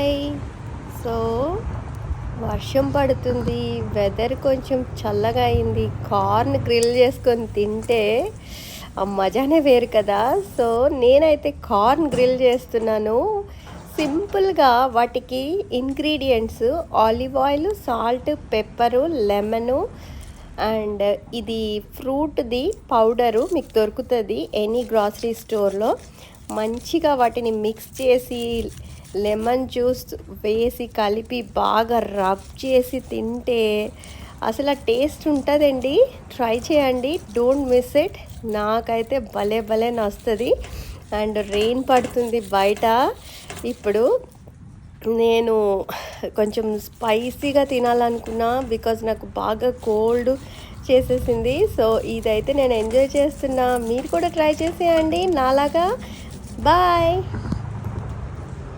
Hi. So, వర్షం పడుతుంది. Weather కొంచెం చల్లగా అయింది. కార్న్ గ్రిల్ చేసుకొని తింటే ఆ మజానే వేరు కదా! సో, నేనైతే కార్న్ గ్రిల్ చేస్తున్నాను. సింపుల్‌గా వాటికి ingredients olive oil, salt, pepper, lemon and ఇది ఫ్రూట్‌ది పౌడరు మీకు దొరుకుతది ఎనీ గ్రాసరీ స్టోర్‌లో. మంచిగా వాటిని మిక్స్ చేసి లెమన్ జ్యూస్ వేసి కలిపి బాగా రబ్ చేసి తింటే అసలు ఆ టేస్ట్ ఉంటుందండి. ట్రై చేయండి, డోంట్ మిస్ ఇట్. నాకైతే భలే భలే నచ్చుతుంది. అండ్ రెయిన్ పడుతుంది బయట. ఇప్పుడు నేను కొంచెం స్పైసీగా తినాలనుకున్నా బికాజ్ నాకు బాగా కోల్డ్ చేసేసింది. సో ఇదైతే నేను ఎంజాయ్ చేస్తున్నా. మీరు కూడా ట్రై చేసేయండి నాలాగా. బాయ్.